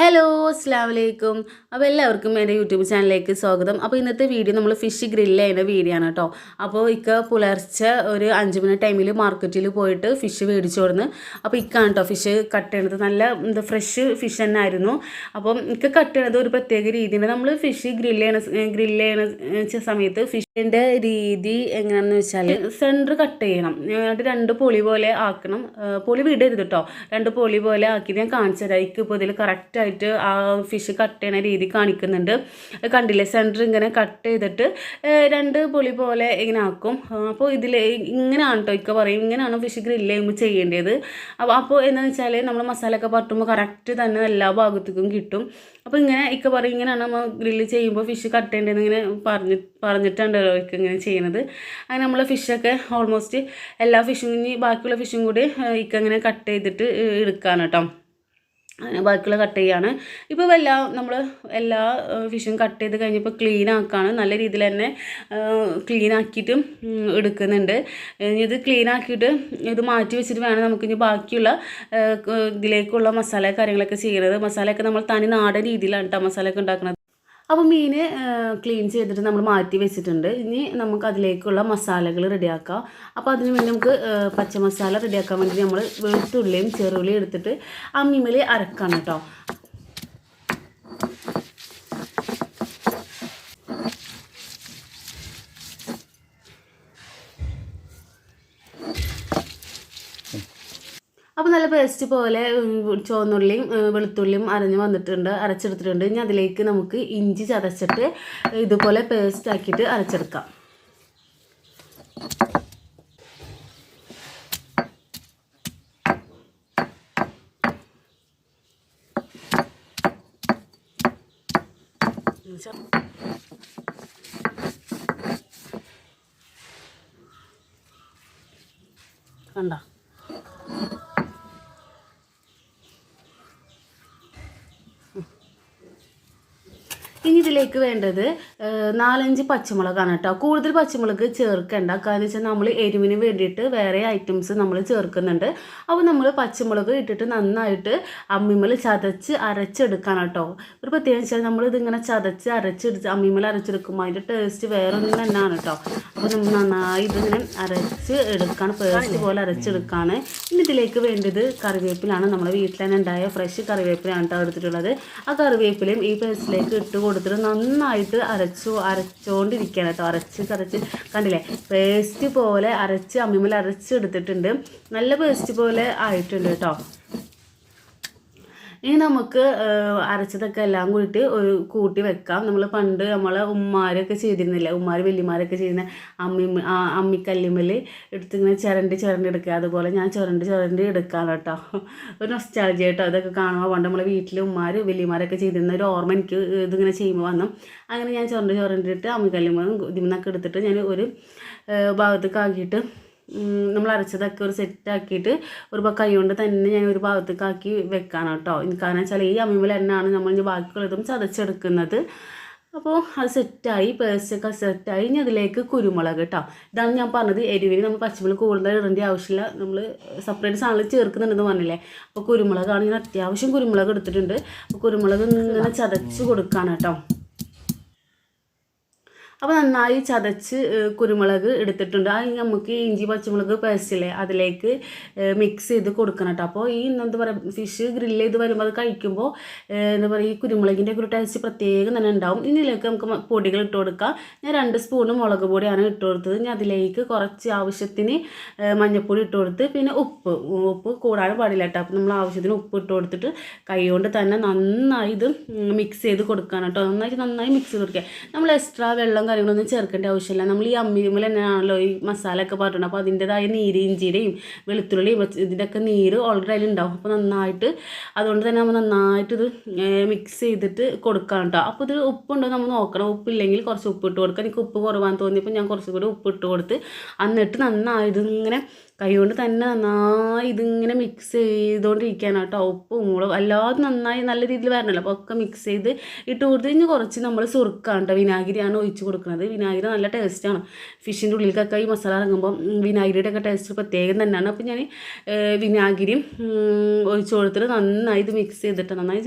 Hello അസ്സലാമലൈക്കും. അപ്പോൾ എല്ലാവർക്കും എൻ്റെ യൂട്യൂബ് ചാനലിലേക്ക് സ്വാഗതം. അപ്പോൾ ഇന്നത്തെ വീഡിയോ നമ്മൾ ഫിഷ് ഗ്രില്ല് ചെയ്യുന്ന വീഡിയോ ആണ് കേട്ടോ. അപ്പോൾ പുലർച്ചെ ഒരു 5 മണി ടൈമിൽ മാർക്കറ്റിൽ പോയിട്ട് ഫിഷ് മേടിച്ചു കൊടുന്ന്. അപ്പോൾ ഇക്കാണ് കേട്ടോ ഫിഷ് കട്ട് ചെയ്യണത്. നല്ല ഫ്രഷ് ഫിഷ് തന്നെ ആയിരുന്നു. അപ്പം കട്ട് ചെയ്യണത് ഒരു പ്രത്യേക രീതിയുണ്ട്. നമ്മൾ ഫിഷ് ഗ്രില്ല് ചെയ്യണ സമയത്ത് ഫിഷിൻ്റെ രീതി എങ്ങനെയാണെന്ന് വെച്ചാൽ സെൻറ്റർ കട്ട് ചെയ്യണം, എന്നിട്ട് 2 പൊളി പോലെ ആക്കണം. പൊളി വിടരുത് കേട്ടോ, 2 പൊളി പോലെ ആക്കി ഞാൻ കാണിച്ചു തരാം. ഇപ്പോൾ ഇതിൽ കറക്റ്റായിട്ട് ആ ഫിഷ് കട്ട് ചെയ്യണ രീതി കാണിക്കുന്നുണ്ട്. കണ്ടില്ലേ, സെൻറ്റർ ഇങ്ങനെ കട്ട് ചെയ്തിട്ട് 2 പൊളി പോലെ ഇങ്ങനെ ആക്കും. അപ്പോൾ ഇതിൽ ഇങ്ങനെയാണ് കേട്ടോ ഇക്ക പറയും, ഇങ്ങനെയാണ് ഫിഷ് ഗ്രില്ല് ചെയ്യുമ്പോൾ ചെയ്യേണ്ടത്. അപ്പോൾ എന്താണെന്ന് വെച്ചാൽ നമ്മൾ മസാലയൊക്കെ പറ്റുമ്പോൾ കറക്റ്റ് തന്നെ എല്ലാ ഭാഗത്തേക്കും കിട്ടും. അപ്പോൾ ഇങ്ങനെ ഇക്ക പറയും, ഇങ്ങനെയാണ് നമ്മൾ ഗ്രില്ല് ചെയ്യുമ്പോൾ ഫിഷ് കട്ട് ചെയ്യേണ്ടതെന്ന് ഇങ്ങനെ പറഞ്ഞിട്ടുണ്ടല്ലോ ഇക്ക ഇങ്ങനെ ചെയ്യുന്നത്. അങ്ങനെ നമ്മൾ ഫിഷൊക്കെ ഓൾമോസ്റ്റ് എല്ലാ ഫിഷും ഇനി ബാക്കിയുള്ള ഫിഷും കൂടി ഇക്ക ഇങ്ങനെ കട്ട് ചെയ്തിട്ട് എടുക്കാണ് കേട്ടോ. അങ്ങനെ ബാക്കിയുള്ള കട്ട് ചെയ്യാണ്. ഇപ്പോൾ നമ്മൾ എല്ലാ ഫിഷും കട്ട് ചെയ്ത് കഴിഞ്ഞപ്പോൾ ക്ലീൻ ആക്കുകയാണ്. നല്ല രീതിയിൽ തന്നെ ക്ലീൻ ആക്കിയിട്ട് എടുക്കുന്നുണ്ട്. ഇത് ക്ലീൻ ആക്കിയിട്ട് ഇത് മാറ്റി വെച്ചിട്ട് വേണം നമുക്കിനി ബാക്കിയുള്ള ഇതിലേക്കുള്ള മസാല കാര്യങ്ങളൊക്കെ ചെയ്യുന്നത്. മസാലയൊക്കെ നമ്മൾ തനി നാടൻ രീതിയിലാണ് കേട്ടോ മസാലയൊക്കെ ഉണ്ടാക്കുന്നത്. അപ്പോൾ മീൻ ക്ലീൻ ചെയ്തിട്ട് നമ്മൾ മാറ്റി വെച്ചിട്ടുണ്ട്. ഇനി നമുക്ക് അതിലേക്കുള്ള മസാലകൾ റെഡിയാക്കാം. അപ്പോൾ അതിന് വേണ്ടി നമുക്ക് പച്ചമസാല റെഡിയാക്കാൻ വേണ്ടി നമ്മൾ വെളുത്തുള്ളിയും ചെറുള്ളിയും എടുത്തിട്ട് അമ്മിമേൽ അരക്കണം കേട്ടോ. അപ്പോൾ നല്ല പേസ്റ്റ് പോലെ ചുവന്നുള്ളിയും വെളുത്തുള്ളിയും അരച്ചെടുത്തിട്ടുണ്ട്. ഇനി അതിലേക്ക് നമുക്ക് ഇഞ്ചി ചതച്ചിട്ട് ഇതുപോലെ പേസ്റ്റ് ആക്കിയിട്ട് അരച്ചെടുക്കാം. കണ്ടോ, ഇനി ഇതിലേക്ക് വേണ്ടത് 4-5 പച്ചമുളകാണ് കേട്ടോ. കൂടുതൽ പച്ചമുളക് ചേർക്കേണ്ട, കാരണം വെച്ചാൽ നമ്മൾ എരിവിന് വേണ്ടിയിട്ട് വേറെ ഐറ്റംസ് നമ്മൾ ചേർക്കുന്നുണ്ട്. അപ്പോൾ നമ്മൾ പച്ചമുളക് ഇട്ടിട്ട് നന്നായിട്ട് അമ്മിമേൽ ചതച്ച് അരച്ചെടുക്കണം കേട്ടോ. ഒരു പ്രത്യേകം വെച്ചാൽ നമ്മളിതിങ്ങനെ ചതച്ച് അമ്മിമേൽ അരച്ചെടുക്കുമ്പോൾ അതിൻ്റെ ടേസ്റ്റ് വേറെ ഒന്നും തന്നെയാണ് കേട്ടോ. അപ്പോൾ നമ്മൾ നന്നായി ഇതിങ്ങനെ അരച്ച് എടുക്കുകയാണ്, പേസ്റ്റ് പോലെ അരച്ചെടുക്കുകയാണ്. ഇനി ഇതിലേക്ക് വേണ്ടത് കറിവേപ്പിലാണ്. നമ്മുടെ വീട്ടിൽ തന്നെ ഉണ്ടായ ഫ്രഷ് കറിവേപ്പിലാണ് കേട്ടോ എടുത്തിട്ടുള്ളത്. ആ കറിവേപ്പിലയും ഈ പേസ്റ്റിലേക്ക് ഇട്ട് കൊടുത്തിട്ട് നന്നായിട്ട് അരച്ചുകൊണ്ടിരിക്കുകയാണ് കേട്ടോ. അരച്ച് കണ്ടില്ലേ, പേസ്റ്റ് പോലെ അമ്മിമേൽ അരച്ചെടുത്തിട്ടുണ്ട്. നല്ല പേസ്റ്റ് പോലെ ആയിട്ടുണ്ട് കേട്ടോ. ഇനി നമുക്ക് അരച്ചതൊക്കെ എല്ലാം കൂടിയിട്ട് ഒരു കൂട്ടി വെക്കാം. നമ്മൾ പണ്ട് നമ്മളെ ഉമ്മാരൊക്കെ ചെയ്തിരുന്നില്ല, വലിയമാരൊക്കെ ചെയ്യുന്ന അമ്മിക്കല്ലിമ്മൽ എടുത്തിങ്ങനെ ചിരണ്ടി എടുക്കുക. അതുപോലെ ഞാൻ ചിരണ്ടി എടുക്കാണ് കേട്ടോ. ഒരു നൊസ്റ്റാൾജിയ കേട്ടോ. അതൊക്കെ കാണുമ്പോൾ പണ്ട് നമ്മളെ വീട്ടിൽ വലിയമാരൊക്കെ ചെയ്തിരുന്ന ഒരു ഓർമ്മ എനിക്ക് ഇതിങ്ങനെ ചെയ്യുമ്പോൾ വന്നു. അങ്ങനെ ഞാൻ ചിരണ്ടിയിട്ട് അമ്മിക്കല്ലിമ്മ ഇതിന്നൊക്കെ എടുത്തിട്ട് ഞാൻ ഒരു ഭാഗത്തേക്ക് ആക്കിയിട്ട് നമ്മൾ അരച്ചതൊക്കെ ഒരു സെറ്റാക്കിയിട്ട് ഒരു കൈ കൊണ്ട് തന്നെ ഞാൻ ഒരു ഭാഗത്തേക്ക് ആക്കി വെക്കാണ് കേട്ടോ. കാരണം വെച്ചാൽ ഈ അമ്മിമേൽ തന്നെയാണ് നമ്മൾ ഇനി ബാക്കിയുള്ളതും ചതച്ചെടുക്കുന്നത്. അപ്പോൾ അത് സെറ്റായി, പേസ്റ്റൊക്കെ സെറ്റായി. ഇനി അതിലേക്ക് കുരുമുളക് കേട്ടോ. ഇതാണ് ഞാൻ പറഞ്ഞത്, എരിവിന് നമ്മൾ പച്ചമുളക് കൂടുതൽ ഇടേണ്ട ആവശ്യമില്ല, നമ്മൾ സെപ്പറേറ്റ് സാധനങ്ങൾ ചേർക്കുന്നുണ്ടെന്ന് പറഞ്ഞില്ലേ. അപ്പോൾ കുരുമുളകാണ് ഞാൻ അത്യാവശ്യം കുരുമുളക് എടുത്തിട്ടുണ്ട്. അപ്പോൾ കുരുമുളക് ഇങ്ങനെ ചതച്ച് കൊടുക്കാണ് കേട്ടോ. അപ്പോൾ നന്നായി ചതച്ച് കുരുമുളക് എടുത്തിട്ടുണ്ട്. അത് നമുക്ക് ഇഞ്ചി പച്ചമുളക് പേസ്റ്റില്ലേ അതിലേക്ക് മിക്സ് ചെയ്ത് കൊടുക്കണം കേട്ടോ. അപ്പോൾ ഈ എന്താ പറയുക, ഫിഷ് ഗ്രില്ല് ചെയ്ത് വരുമ്പോൾ അത് കഴിക്കുമ്പോൾ എന്താ പറയുക, ഈ കുരുമുളകിൻ്റെ ഒരു ടേസ്റ്റ് പ്രത്യേകം തന്നെ ഉണ്ടാവും. ഇതിലേക്ക് നമുക്ക് പൊടികൾ ഇട്ട് കൊടുക്കാം. ഞാൻ 2 സ്പൂണ് മുളക് പൊടിയാണ് ഇട്ട് കൊടുത്തത്. ഞാൻ അതിലേക്ക് കുറച്ച് ആവശ്യത്തിന് മഞ്ഞൾപ്പൊടി ഇട്ട് കൊടുത്ത്, പിന്നെ ഉപ്പ് കൂടാനും പാടില്ല കേട്ടോ. അപ്പോൾ നമ്മൾ ആവശ്യത്തിന് ഉപ്പ് ഇട്ട് കൊടുത്തിട്ട് കൈ കൊണ്ട് തന്നെ നന്നായി ഇത് മിക്സ് ചെയ്ത് കൊടുക്കണം കേട്ടോ. നന്നായി മിക്സ് ചെയ്ത് കൊടുക്കുക. നമ്മൾ എക്സ്ട്രാ വെള്ളം കാര്യങ്ങളൊന്നും ചേർക്കേണ്ട ആവശ്യമില്ല. നമ്മൾ ഈ അമ്മിമേൽ തന്നെയാണല്ലോ ഈ മസാല ഒക്കെ പാട്ടുന്നത്. അപ്പോൾ അതിൻ്റെതായ നീര്, ഇഞ്ചിയുടെയും വെളുത്തുള്ളിയും ഇതിൻ്റെയൊക്കെ നീര് ഓൾറെഡി അതിലുണ്ടാവും. അപ്പോൾ അതുകൊണ്ട് തന്നെ നമ്മൾ നന്നായിട്ട് ഇത് മിക്സ് ചെയ്തിട്ട് കൊടുക്കാം കേട്ടോ. അപ്പോൾ ഇത് ഉപ്പുണ്ടോ നമ്മൾ നോക്കണം. ഉപ്പില്ലെങ്കിൽ കുറച്ച് ഉപ്പ് ഇട്ട് കൊടുക്കാം. എനിക്ക് ഉപ്പ് കുറവാന്ന് തോന്നിയപ്പോൾ ഞാൻ കുറച്ചുകൂടി ഉപ്പ് ഇട്ട് കൊടുത്ത് എന്നിട്ട് നന്നായിട്ട് ഇങ്ങനെ കൈകൊണ്ട് തന്നെ നന്നായി ഇതിങ്ങനെ മിക്സ് ചെയ്തുകൊണ്ടിരിക്കുകയാണ് കേട്ടോ. ഉപ്പും മുളകും എല്ലാതും നന്നായി നല്ല രീതിയിൽ വരണമല്ലോ. അപ്പോൾ ഒക്കെ മിക്സ് ചെയ്ത് ഇട്ട് കൊടുത്ത് കഴിഞ്ഞ് കുറച്ച് നമ്മൾ സുർക്കാണ് കേട്ടോ, വിനാഗിരിയാണ് ഒഴിച്ച് കൊടുക്കുന്നത്. കൊടുക്കുന്നത്. വിനാഗിരി നല്ല ടേസ്റ്റാണ്. ഫിഷിൻ്റെ ഉള്ളിലേക്കൊക്കെ ഈ മസാല ഇറങ്ങുമ്പോൾ വിനാഗിരിയുടെ ഒക്കെ ടേസ്റ്റ് പ്രത്യേകം തന്നെയാണ്. അപ്പോൾ ഞാൻ വിനാഗിരിയും ഒഴിച്ച് കൊടുത്തിട്ട് നന്നായി ഇത് മിക്സ് ചെയ്തിട്ട് നന്നായി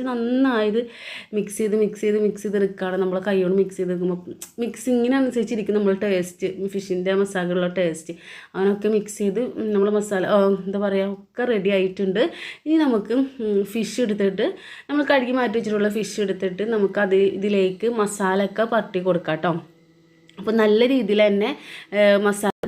മിക്സ് ചെയ്ത് എടുക്കുകയാണ്. നമ്മൾ കൈയോട് മിക്സ് ചെയ്ത് എടുക്കുമ്പോൾ മിക്സിങ്ങിനനുസരിച്ചിരിക്കും നമ്മൾ ടേസ്റ്റ്, ഫിഷിൻ്റെ മസാലകളുടെ ടേസ്റ്റ്. അങ്ങനെയൊക്കെ മിക്സ് ചെയ്ത് നമ്മൾ മസാല എന്താ പറയുക ഒക്കെ റെഡി ആയിട്ടുണ്ട്. ഇനി നമുക്ക് ഫിഷ് എടുത്തിട്ട് നമ്മൾ കഴുകി മാറ്റി വെച്ചിട്ടുള്ള ഫിഷ് എടുത്തിട്ട് നമുക്കത് ഇതിലേക്ക് മസാല ഒക്കെ പരട്ടി കൊടുക്കാം കേട്ടോ. അപ്പോൾ നല്ല രീതിയിൽ തന്നെ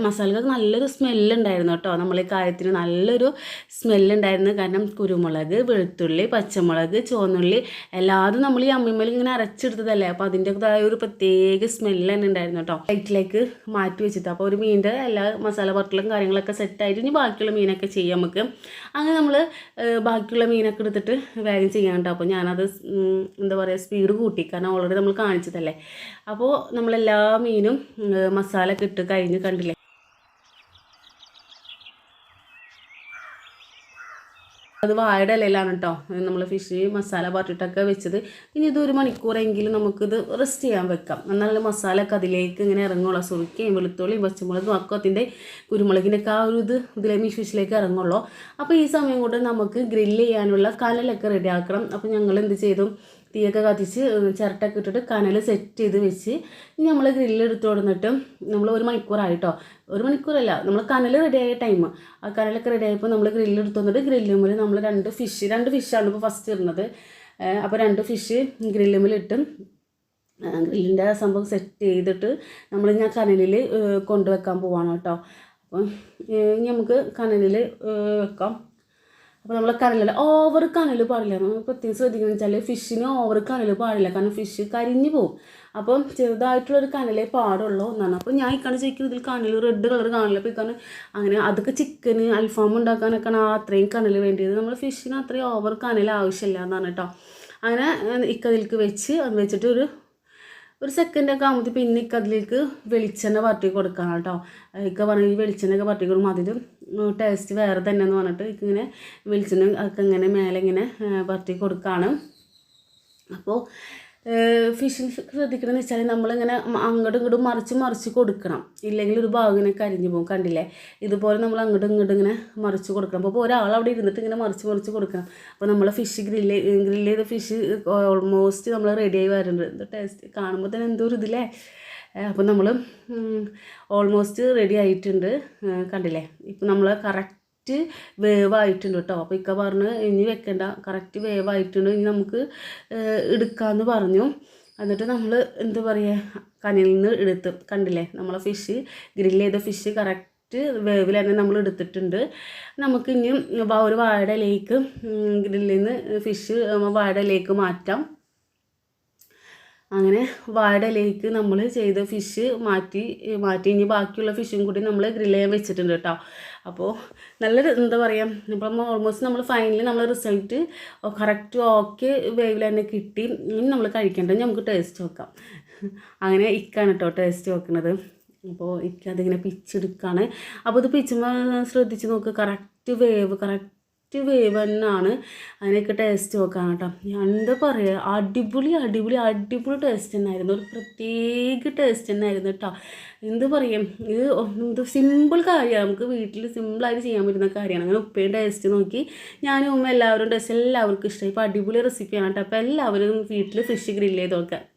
മസാലകൾക്ക് നല്ലൊരു സ്മെല്ലുണ്ടായിരുന്നു കേട്ടോ. നമ്മൾ ഈ കാര്യത്തിന് നല്ലൊരു സ്മെല്ലുണ്ടായിരുന്നു. കാരണം കുരുമുളക്, വെളുത്തുള്ളി, പച്ചമുളക്, ചുവന്നുള്ളി എല്ലാതും നമ്മൾ ഈ അമ്മിമ്മൽ ഇങ്ങനെ അരച്ചെടുത്തതല്ലേ. അപ്പോൾ അതിൻ്റെതായ ഒരു പ്രത്യേക സ്മെല്ല് തന്നെ ഉണ്ടായിരുന്നു കേട്ടോ. പ്ലേറ്റിലേക്ക് മാറ്റി വെച്ചിട്ട് അപ്പോൾ ഒരു മീനിൻ്റെ എല്ലാ മസാല പരട്ടലും കാര്യങ്ങളൊക്കെ സെറ്റായിട്ട് ഇനി ബാക്കിയുള്ള മീനൊക്കെ ചെയ്യാം നമുക്ക്. അങ്ങനെ നമ്മൾ ബാക്കിയുള്ള മീനൊക്കെ എടുത്തിട്ട് വേഗം ചെയ്യാൻ കേട്ടോ. അപ്പോൾ ഞാനത് എന്താ പറയുക സ്പീഡ് കൂട്ടി, കാരണം ഓൾറെഡി നമ്മൾ കാണിച്ചതല്ലേ. അപ്പോൾ നമ്മളെല്ലാ മീനും മസാല ഒക്കെ ഇട്ട് കഴിഞ്ഞ് കണ്ടില്ലേ. അത് വാഴയുടെ ഇലയിലാണ് കേട്ടോ നമ്മൾ ഫിഷ് മസാല പാട്ടിട്ടൊക്കെ വെച്ചത്. ഇനി ഇത് 1 മണിക്കൂറെങ്കിലും നമുക്കിത് റെസ്റ്റ് ചെയ്യാൻ വെക്കാം. എന്നാലും മസാല ഒക്കെ അതിലേക്ക് ഇങ്ങനെ ഇറങ്ങുള്ളൂ. സുറുക്കയും വെളുത്തുള്ളിയും പച്ചമുളകും അക്കത്തിൻ്റെ കുരുമുളകിൻ്റെയൊക്കെ ആ ഒരു ഇതിലെ ഫിഷിലേക്ക് ഇറങ്ങുള്ളൂ. അപ്പോൾ ഈ സമയം കൊണ്ട് നമുക്ക് ഗ്രില്ല് ചെയ്യാനുള്ള കനലൊക്കെ റെഡി ആക്കണം. അപ്പോൾ ഞങ്ങൾ എന്ത് ചെയ്തു, തീയൊക്കെ കത്തിച്ച് ചിരട്ടൊക്കെ ഇട്ടിട്ട് കനൽ സെറ്റ് ചെയ്ത് വെച്ച് ഇനി നമ്മൾ ഗ്രില്ല് എടുത്ത് കൊടുത്തിട്ട് നമ്മൾ 1 മണിക്കൂറായിട്ടോ. 1 മണിക്കൂറല്ല, നമ്മൾ കനൽ റെഡിയായ ടൈം. ആ കനലൊക്കെ റെഡി ആയപ്പോൾ നമ്മൾ ഗ്രില്ല് എടുത്ത് വന്നിട്ട് ഗ്രില്ലുമ്മിൽ നമ്മൾ 2 ഫിഷാണ് ഇപ്പോൾ ഫസ്റ്റ് ഇടുന്നത്. അപ്പോൾ 2 ഫിഷ് ഗ്രില്ലുമ്മിലിട്ട് ഗ്രില്ലിൻ്റെ സംഭവം സെറ്റ് ചെയ്തിട്ട് നമ്മൾ ഞാൻ കനലിൽ കൊണ്ടുവെക്കാൻ പോവാണ് കേട്ടോ. അപ്പം ഇനി നമുക്ക് കനലിൽ വെക്കാം. അപ്പോൾ നമ്മൾ കനലിൽ ഓവർ കനൽ പാടില്ല. നമ്മൾ പ്രത്യേകം ശ്രദ്ധിക്കുന്നത് വെച്ചാൽ ഫിഷിന് ഓവർ കനൽ പാടില്ല, കാരണം ഫിഷ് കരിഞ്ഞു പോകും. അപ്പം ചെറുതായിട്ടുള്ളൊരു കനലേ പാടുള്ളൂ എന്നാണ്. അപ്പോൾ ഞാൻ ഇക്കാണ് ചോദിക്കുന്നത് ഇതിൽ കനൽ റെഡ് കളർ കാണില്ല. അപ്പോൾ ഇക്കാണ് അങ്ങനെ അതൊക്കെ ചിക്കന് അൽഫാം ഉണ്ടാക്കാനൊക്കെയാണ് അത്രയും കനൽ വേണ്ടിയത്. നമ്മൾ ഫിഷിന് അത്രയും ഓവർ കനൽ ആവശ്യമില്ല എന്നാണ് കേട്ടോ. അങ്ങനെ ഇക്കതിലേക്ക് വെച്ച് അത് വെച്ചിട്ട് ഒരു സെക്കൻഡൊക്കെ ആകുമ്പോൾ പിന്നെ അതിലേക്ക് വെളിച്ചെണ്ണ പരട്ടി കൊടുക്കണം കേട്ടോ. ഇക്ക പറഞ്ഞ ഈ വെളിച്ചെണ്ണയൊക്കെ പരട്ടി കൊടുക്കുമ്പോൾ അതിൽ ടേസ്റ്റ് വേറെ തന്നെ എന്ന് പറഞ്ഞിട്ട് ഇങ്ങനെ വെളിച്ചെണ്ണ അതൊക്കെ ഇങ്ങനെ മേലെ ഇങ്ങനെ പരട്ടി കൊടുക്കുകയാണ്. അപ്പോൾ ഫിഷിൽ ശ്രദ്ധിക്കണമെന്ന് വെച്ചാൽ നമ്മളിങ്ങനെ അങ്ങോട്ടും ഇങ്ങോട്ടും മറിച്ച് കൊടുക്കണം. ഇല്ലെങ്കിൽ ഒരു ഭാഗം ഇങ്ങനെ കരിഞ്ഞു പോകും. കണ്ടില്ലേ, ഇതുപോലെ നമ്മൾ അങ്ങോട്ടും ഇങ്ങോട്ടും ഇങ്ങനെ മറിച്ച് കൊടുക്കണം. അപ്പോൾ ഒരാൾ അവിടെ ഇരുന്നിട്ട് ഇങ്ങനെ മറിച്ച് കൊടുക്കണം. അപ്പോൾ നമ്മൾ ഫിഷ് ഗ്രില്ല് ചെയ്ത ഫിഷ് ഓൾമോസ്റ്റ് നമ്മൾ റെഡിയായി വരുന്നുണ്ട്. എന്ത് ടേസ്റ്റ് കാണുമ്പോൾ തന്നെ എന്തോ ഒരു ഇതില്ലേ. അപ്പോൾ നമ്മൾ ഓൾമോസ്റ്റ് റെഡി ആയിട്ടുണ്ട്. കണ്ടില്ലേ, ഇപ്പോൾ നമ്മൾ കറക്റ്റ് വേവായിട്ടുണ്ട് കേട്ടോ. അപ്പോൾ ഇക്ക പറഞ്ഞ് ഇനി വെക്കണ്ട, കറക്റ്റ് വേവായിട്ടുണ്ട്, ഇനി നമുക്ക് എടുക്കാമെന്ന് പറഞ്ഞു. എന്നിട്ട് നമ്മൾ എന്താ പറയുക കനലിൽ നിന്ന് എടുത്ത് കണ്ടില്ലേ, നമ്മളെ ഫിഷ് ഗ്രില്ല് ചെയ്ത ഫിഷ് കറക്റ്റ് വേവിൽ തന്നെ നമ്മൾ എടുത്തിട്ടുണ്ട്. നമുക്ക് ഇനി ഒരു വാഴയുടെ ഇലയ്ക്ക് ഗ്രില്ലിൽ നിന്ന് ഫിഷ് വാഴയുടെ ഇലയ്ക്ക് മാറ്റാം. അങ്ങനെ വാഴയുടെ ഇലയ്ക്ക് നമ്മൾ ചെയ്ത ഫിഷ് മാറ്റി ഇനി ബാക്കിയുള്ള ഫിഷും കൂടി നമ്മൾ ഗ്രില്ല് ചെയ്യാൻ വെച്ചിട്ടുണ്ട് കേട്ടോ. അപ്പോൾ നല്ലൊരു എന്താ പറയുക, ഇപ്പം ഓൾമോസ്റ്റ് നമ്മൾ ഫൈനലി നമ്മൾ റിസൾട്ട് കറക്റ്റ് ഓക്കെ വേവിൽ തന്നെ കിട്ടി. ഇനി നമ്മൾ കഴിക്കേണ്ടത് നമുക്ക് ടേസ്റ്റ് നോക്കാം. അങ്ങനെ ഇക്കാണ് കേട്ടോ ടേസ്റ്റ് നോക്കുന്നത്. അപ്പോൾ ഇക്ക അതിങ്ങനെ പിച്ചെടുക്കുകയാണ്. അപ്പോൾ ഇത് പിച്ചുമ്പോൾ ശ്രദ്ധിച്ച് നോക്ക്, കറക്റ്റ് വേവ് തന്നെയാണ്. അതിനൊക്കെ ടേസ്റ്റ് നോക്കാം കേട്ടോ. എന്താ പറയുക, അടിപൊളി ടേസ്റ്റ് തന്നെയായിരുന്നു. ഒരു പ്രത്യേക ടേസ്റ്റ് തന്നെയായിരുന്നു കേട്ടോ. എന്ത് പറയും, ഇത് സിമ്പിൾ കാര്യമാണ്, നമുക്ക് വീട്ടിൽ സിമ്പിളായിട്ട് ചെയ്യാൻ പറ്റുന്ന കാര്യമാണ്. അങ്ങനെ ഉപ്പയും ടേസ്റ്റ് നോക്കി ഞാനും ഉമ്മ എല്ലാവർക്കും ഇഷ്ടമായി. ഇപ്പോൾ അടിപൊളി റെസിപ്പിയാണ് കേട്ടോ. അപ്പോൾ എല്ലാവരും വീട്ടിൽ ഫിഷ് ഗ്രില്ല് ചെയ്ത് നോക്കാം.